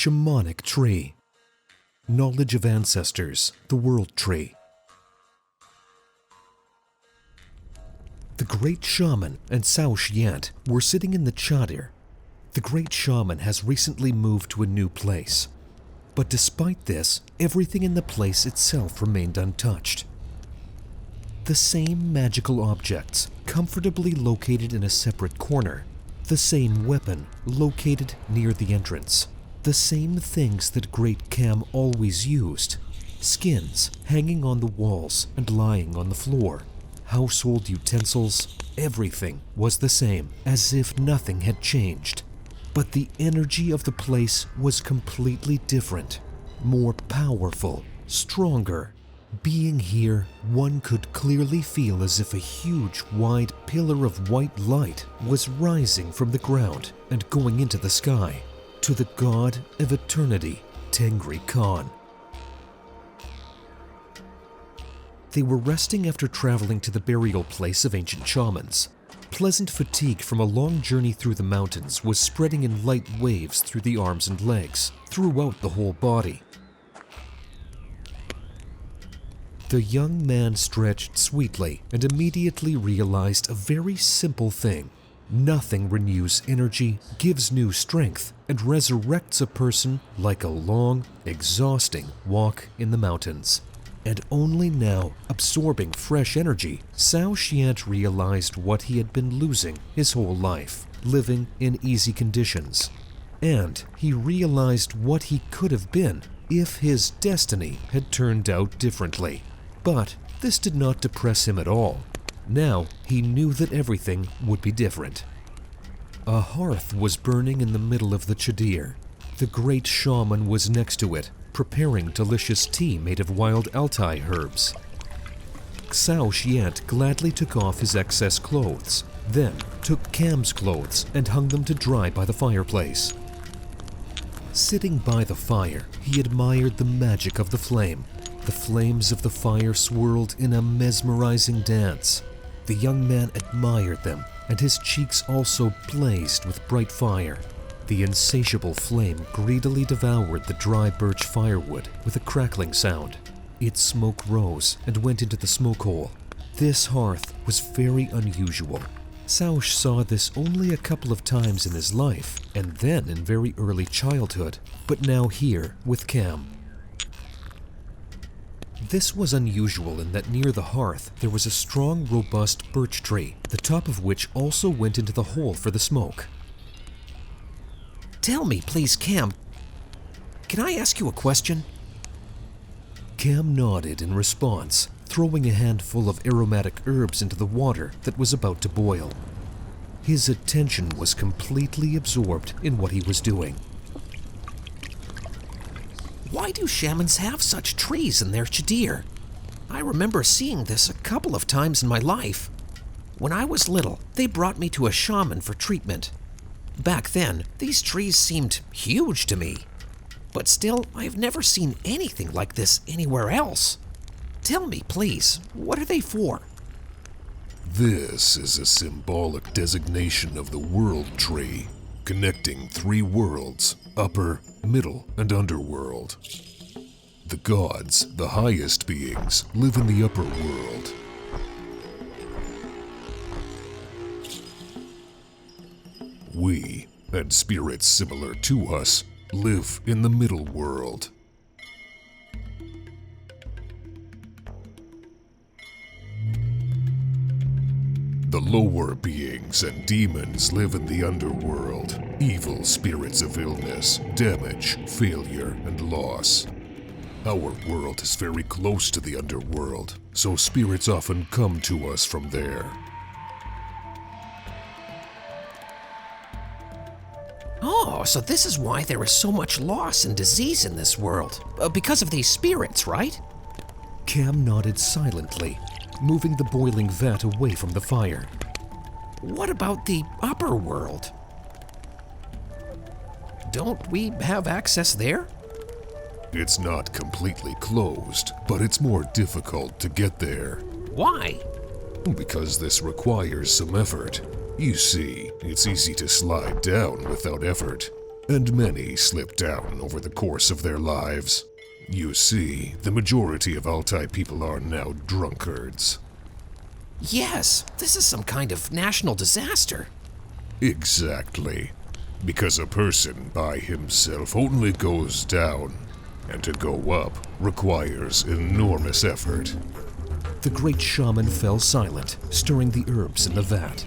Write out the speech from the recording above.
Shamanic tree. Knowledge of ancestors, the world tree. The great shaman and Yant were sitting in the Chadyr. The great shaman has recently moved to a new place. But despite this, everything in the place itself remained untouched. The same magical objects, comfortably located in a separate corner. The same weapon, located near the entrance. The same things that Great Cam always used. Skins hanging on the walls and lying on the floor. Household utensils, everything was the same, as if nothing had changed. But the energy of the place was completely different, more powerful, stronger. Being here, one could clearly feel as if a huge, wide pillar of white light was rising from the ground and going into the sky, to the god of eternity, Tengri Khan. They were resting after traveling to the burial place of ancient shamans. Pleasant fatigue from a long journey through the mountains was spreading in light waves through the arms and legs, throughout the whole body. The young man stretched sweetly and immediately realized a very simple thing. Nothing renews energy, gives new strength, and resurrects a person like a long, exhausting walk in the mountains. And only now, absorbing fresh energy, Yant realized what he had been losing his whole life, living in easy conditions. And he realized what he could have been if his destiny had turned out differently. But this did not depress him at all. Now he knew that everything would be different. A hearth was burning in the middle of the Chadyr. The great shaman was next to it, preparing delicious tea made of wild Altai herbs. Yant gladly took off his excess clothes, then took Cam's clothes and hung them to dry by the fireplace. Sitting by the fire, he admired the magic of the flame. The flames of the fire swirled in a mesmerizing dance. The young man admired them, and his cheeks also blazed with bright fire. The insatiable flame greedily devoured the dry birch firewood with a crackling sound. Its smoke rose and went into the smoke hole. This hearth was very unusual. Sausch saw this only a couple of times in his life, and then in very early childhood, but now here with Cam. This was unusual in that near the hearth there was a strong, robust birch tree, the top of which also went into the hole for the smoke. Tell me, please, Cam, can I ask you a question? Cam nodded in response, throwing a handful of aromatic herbs into the water that was about to boil. His attention was completely absorbed in what he was doing. Why do shamans have such trees in their Chadyr? I remember seeing this a couple of times in my life. When I was little, they brought me to a shaman for treatment. Back then, these trees seemed huge to me. But still, I've never seen anything like this anywhere else. Tell me, please, what are they for? This is a symbolic designation of the world tree, connecting three worlds, upper, middle, and underworld. The gods, the highest beings, live in the upper world. We, and spirits similar to us, live in the middle world. The lower beings and demons live in the underworld, evil spirits of illness, damage, failure, and loss. Our world is very close to the underworld, so spirits often come to us from there. Oh, so this is why there is so much loss and disease in this world. Because of these spirits, right? Cam nodded silently, moving the boiling vat away from the fire. What about the upper world? Don't we have access there? It's not completely closed, but it's more difficult to get there. Why? Because this requires some effort. You see, it's easy to slide down without effort. and many slip down over the course of their lives. You see, the majority of Altai people are now drunkards. Yes, this is some kind of national disaster. Exactly. Because a person by himself only goes down, and to go up requires enormous effort. The great shaman fell silent, stirring the herbs in the vat.